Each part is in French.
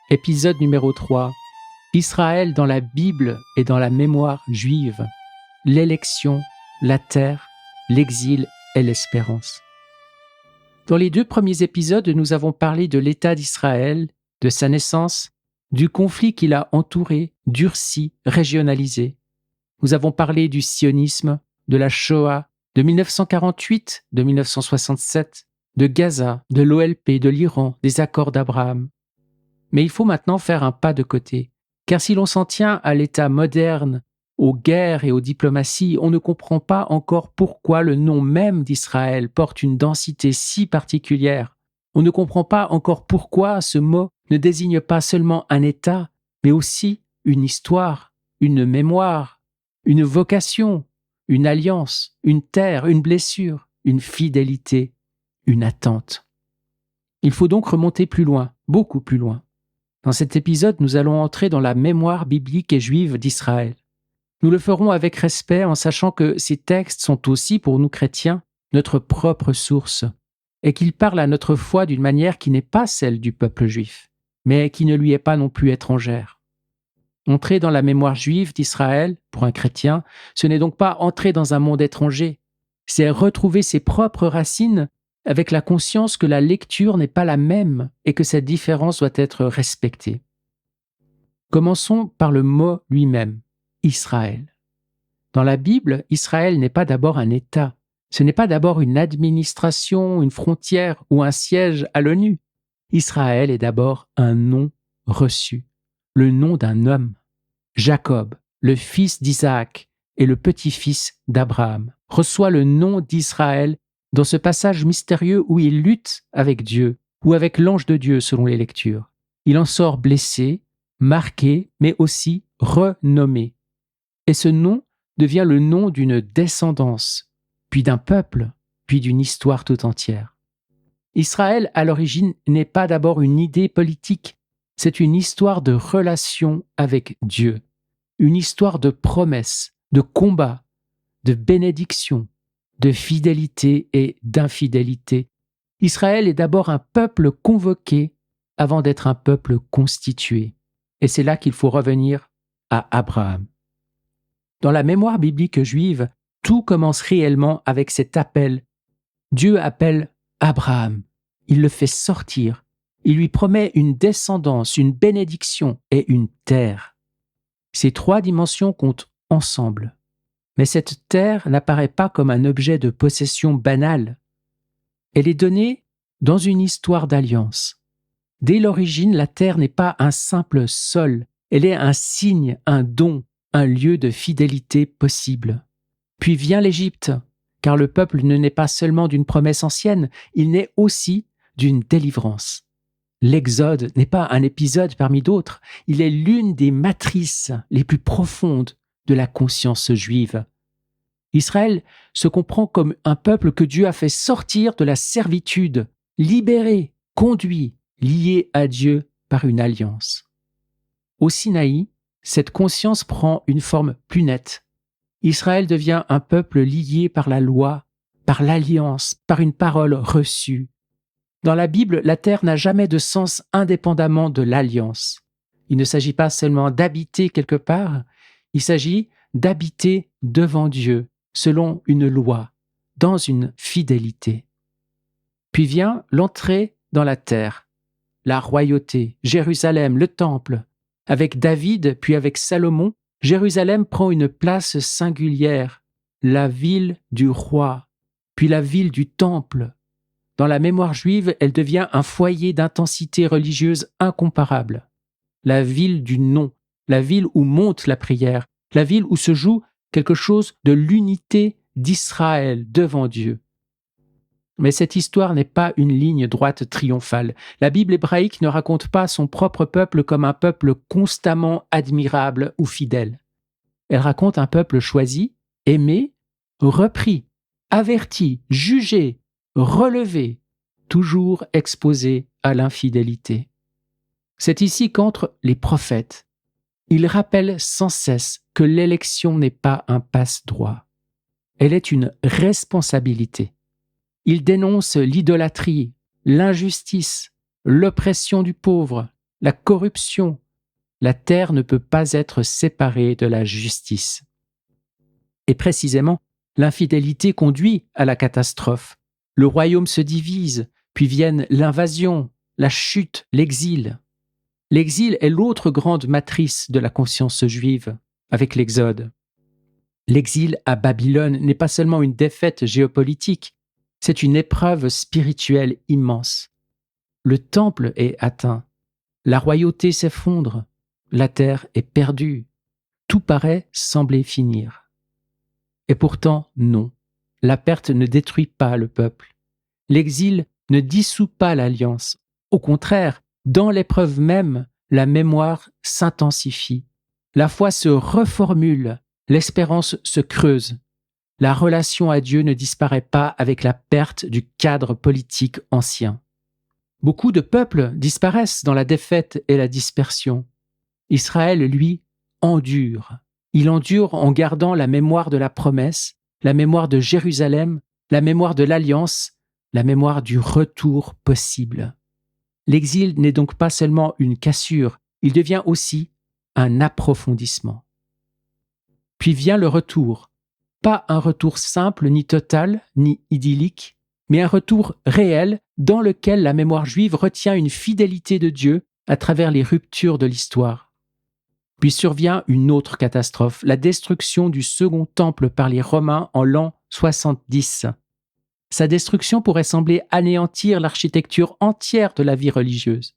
Épisode numéro 3. Israël dans la Bible et dans la mémoire juive. L'élection, la terre, l'exil et l'espérance. Dans les 2 premiers épisodes, nous avons parlé de l'État d'Israël, de sa naissance, du conflit qui l'a entouré, durci, régionalisé. Nous avons parlé du sionisme, de la Shoah, de 1948, de 1967, de Gaza, de l'OLP, de l'Iran, des accords d'Abraham. Mais il faut maintenant faire un pas de côté, car si l'on s'en tient à l'État moderne, aux guerres et aux diplomaties, on ne comprend pas encore pourquoi le nom même d'Israël porte une densité si particulière. On ne comprend pas encore pourquoi ce mot ne désigne pas seulement un État, mais aussi une histoire, une mémoire, une vocation, une alliance, une terre, une blessure, une fidélité, une attente. Il faut donc remonter plus loin, beaucoup plus loin. Dans cet épisode, nous allons entrer dans la mémoire biblique et juive d'Israël. Nous le ferons avec respect en sachant que ces textes sont aussi, pour nous chrétiens, notre propre source, et qu'ils parlent à notre foi d'une manière qui n'est pas celle du peuple juif, mais qui ne lui est pas non plus étrangère. Entrer dans la mémoire juive d'Israël, pour un chrétien, ce n'est donc pas entrer dans un monde étranger, c'est retrouver ses propres racines avec la conscience que la lecture n'est pas la même et que cette différence doit être respectée. Commençons par le mot lui-même, Israël. Dans la Bible, Israël n'est pas d'abord un État, ce n'est pas d'abord une administration, une frontière ou un siège à l'ONU. Israël est d'abord un nom reçu, le nom d'un homme. Jacob, le fils d'Isaac et le petit-fils d'Abraham, reçoit le nom d'Israël dans ce passage mystérieux où il lutte avec Dieu ou avec l'ange de Dieu selon les lectures. Il en sort blessé, marqué, mais aussi renommé. Et ce nom devient le nom d'une descendance, puis d'un peuple, puis d'une histoire tout entière. Israël, à l'origine, n'est pas d'abord une idée politique, c'est une histoire de relation avec Dieu, une histoire de promesses, de combats, de bénédictions, de fidélité et d'infidélité. Israël est d'abord un peuple convoqué avant d'être un peuple constitué. Et c'est là qu'il faut revenir à Abraham. Dans la mémoire biblique juive, tout commence réellement avec cet appel. Dieu appelle Abraham. Il le fait sortir. Il lui promet une descendance, une bénédiction et une terre. Ces 3 dimensions comptent ensemble. Mais cette terre n'apparaît pas comme un objet de possession banal. Elle est donnée dans une histoire d'alliance. Dès l'origine, la terre n'est pas un simple sol, elle est un signe, un don, un lieu de fidélité possible. Puis vient l'Égypte, car le peuple ne naît pas seulement d'une promesse ancienne, il naît aussi d'une délivrance. L'Exode n'est pas un épisode parmi d'autres, il est l'une des matrices les plus profondes de la conscience juive. Israël se comprend comme un peuple que Dieu a fait sortir de la servitude, libéré, conduit, lié à Dieu par une alliance. Au Sinaï, cette conscience prend une forme plus nette. Israël devient un peuple lié par la loi, par l'alliance, par une parole reçue. Dans la Bible, la terre n'a jamais de sens indépendamment de l'alliance. Il ne s'agit pas seulement d'habiter quelque part, il s'agit d'habiter devant Dieu, selon une loi, dans une fidélité. Puis vient l'entrée dans la terre, la royauté, Jérusalem, le temple. Avec David, puis avec Salomon, Jérusalem prend une place singulière, la ville du roi, puis la ville du temple. Dans la mémoire juive, elle devient un foyer d'intensité religieuse incomparable. La ville du nom, la ville où monte la prière, la ville où se joue quelque chose de l'unité d'Israël devant Dieu. Mais cette histoire n'est pas une ligne droite triomphale. La Bible hébraïque ne raconte pas son propre peuple comme un peuple constamment admirable ou fidèle. Elle raconte un peuple choisi, aimé, repris, averti, jugé, relevé, toujours exposé à l'infidélité. C'est ici qu'entrent les prophètes. Ils rappellent sans cesse que l'élection n'est pas un passe-droit. Elle est une responsabilité. Ils dénoncent l'idolâtrie, l'injustice, l'oppression du pauvre, la corruption. La terre ne peut pas être séparée de la justice. Et précisément, l'infidélité conduit à la catastrophe. Le royaume se divise, puis viennent l'invasion, la chute, l'exil. L'exil est l'autre grande matrice de la conscience juive, avec l'Exode. L'exil à Babylone n'est pas seulement une défaite géopolitique, c'est une épreuve spirituelle immense. Le temple est atteint, la royauté s'effondre, la terre est perdue, tout paraît sembler finir. Et pourtant, non, la perte ne détruit pas le peuple. L'exil ne dissout pas l'alliance. Au contraire, dans l'épreuve même, la mémoire s'intensifie, la foi se reformule, l'espérance se creuse. La relation à Dieu ne disparaît pas avec la perte du cadre politique ancien. Beaucoup de peuples disparaissent dans la défaite et la dispersion. Israël, lui, endure. Il endure en gardant la mémoire de la promesse, la mémoire de Jérusalem, la mémoire de l'alliance, la mémoire du retour possible. L'exil n'est donc pas seulement une cassure, il devient aussi un approfondissement. Puis vient le retour, pas un retour simple, ni total, ni idyllique, mais un retour réel dans lequel la mémoire juive retient une fidélité de Dieu à travers les ruptures de l'histoire. Puis survient une autre catastrophe, la destruction du second temple par les Romains en l'an 70. Sa destruction pourrait sembler anéantir l'architecture entière de la vie religieuse.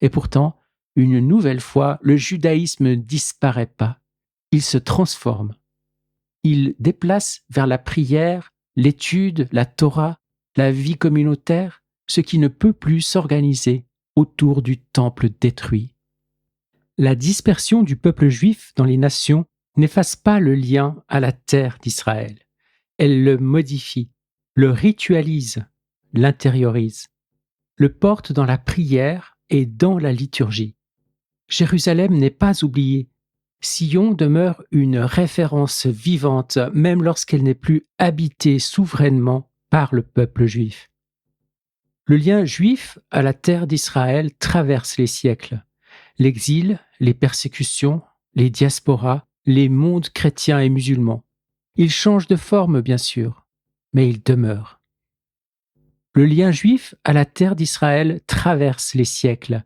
Et pourtant, une nouvelle fois, le judaïsme ne disparaît pas. Il se transforme. Il déplace vers la prière, l'étude, la Torah, la vie communautaire, ce qui ne peut plus s'organiser autour du temple détruit. La dispersion du peuple juif dans les nations n'efface pas le lien à la terre d'Israël. Elle le modifie, le ritualise, l'intériorise, le porte dans la prière et dans la liturgie. Jérusalem n'est pas oubliée. Sion demeure une référence vivante, même lorsqu'elle n'est plus habitée souverainement par le peuple juif. Le lien juif à la terre d'Israël traverse les siècles. L'exil, les persécutions, les diasporas, les mondes chrétiens et musulmans. Il change de forme, bien sûr, mais il demeure. Le lien juif à la terre d'Israël traverse les siècles.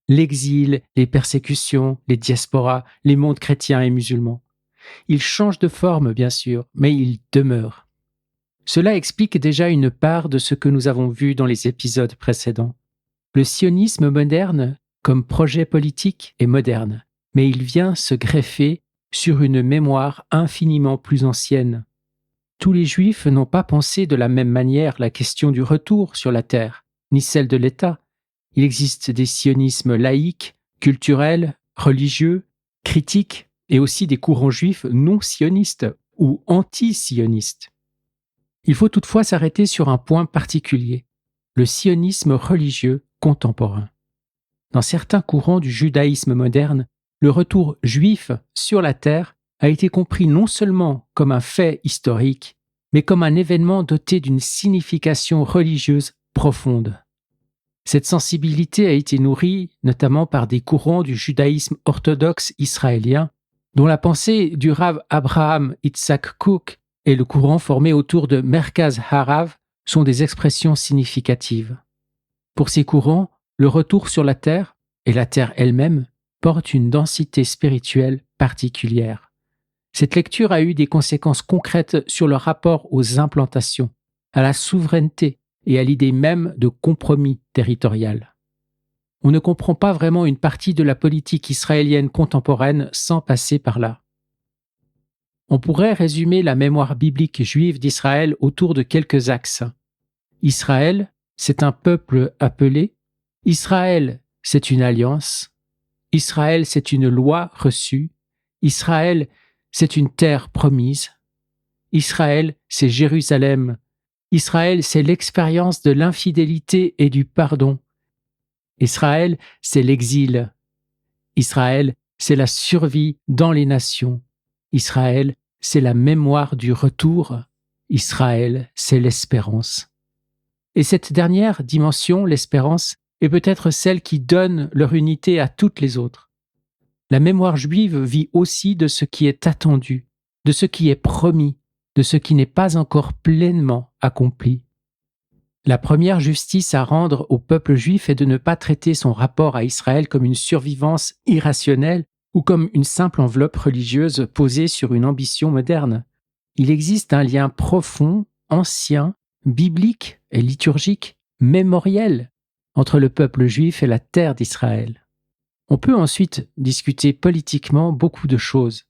L'exil, les persécutions, les diasporas, les mondes chrétiens et musulmans. Il change de forme, bien sûr, mais il demeure. Cela explique déjà une part de ce que nous avons vu dans les épisodes précédents. Le sionisme moderne, comme projet politique, est moderne, mais il vient se greffer sur une mémoire infiniment plus ancienne. Tous les Juifs n'ont pas pensé de la même manière la question du retour sur la terre, ni celle de l'État. Il existe des sionismes laïques, culturels, religieux, critiques, et aussi des courants juifs non sionistes ou anti-sionistes. Il faut toutefois s'arrêter sur un point particulier, le sionisme religieux contemporain. Dans certains courants du judaïsme moderne, le retour juif sur la terre a été compris non seulement comme un fait historique, mais comme un événement doté d'une signification religieuse profonde. Cette sensibilité a été nourrie notamment par des courants du judaïsme orthodoxe israélien, dont la pensée du Rav Abraham Yitzhak Kook et le courant formé autour de Merkaz Harav sont des expressions significatives. Pour ces courants, le retour sur la terre, et la terre elle-même, porte une densité spirituelle particulière. Cette lecture a eu des conséquences concrètes sur le rapport aux implantations, à la souveraineté et à l'idée même de compromis territorial. On ne comprend pas vraiment une partie de la politique israélienne contemporaine sans passer par là. On pourrait résumer la mémoire biblique juive d'Israël autour de quelques axes. Israël, c'est un peuple appelé. Israël, c'est une alliance. Israël, c'est une loi reçue. Israël, c'est une terre promise. Israël, c'est Jérusalem. Israël, c'est l'expérience de l'infidélité et du pardon. Israël, c'est l'exil. Israël, c'est la survie dans les nations. Israël, c'est la mémoire du retour. Israël, c'est l'espérance. Et cette dernière dimension, l'espérance, est peut-être celle qui donne leur unité à toutes les autres. La mémoire juive vit aussi de ce qui est attendu, de ce qui est promis, de ce qui n'est pas encore pleinement accompli. La première justice à rendre au peuple juif est de ne pas traiter son rapport à Israël comme une survivance irrationnelle ou comme une simple enveloppe religieuse posée sur une ambition moderne. Il existe un lien profond, ancien, biblique et liturgique, mémoriel, entre le peuple juif et la terre d'Israël. On peut ensuite discuter politiquement beaucoup de choses.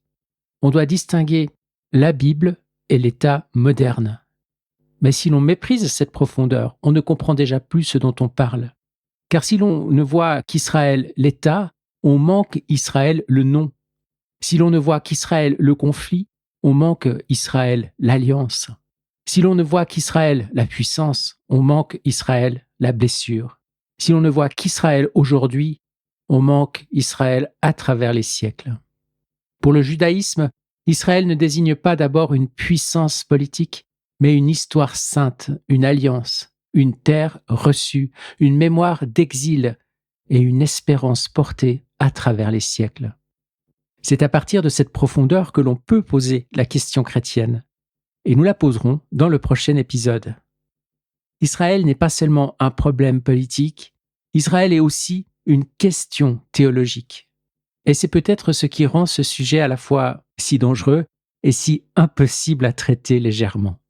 On doit distinguer la Bible et l'État moderne. Mais si l'on méprise cette profondeur, on ne comprend déjà plus ce dont on parle. Car si l'on ne voit qu'Israël l'État, on manque Israël le nom. Si l'on ne voit qu'Israël le conflit, on manque Israël l'alliance. Si l'on ne voit qu'Israël la puissance, on manque Israël la blessure. Si l'on ne voit qu'Israël aujourd'hui, on manque Israël à travers les siècles. Pour le judaïsme, Israël ne désigne pas d'abord une puissance politique, mais une histoire sainte, une alliance, une terre reçue, une mémoire d'exil et une espérance portée à travers les siècles. C'est à partir de cette profondeur que l'on peut poser la question chrétienne, et nous la poserons dans le prochain épisode. Israël n'est pas seulement un problème politique, Israël est aussi une question théologique. Et c'est peut-être ce qui rend ce sujet à la fois si dangereux et si impossible à traiter légèrement.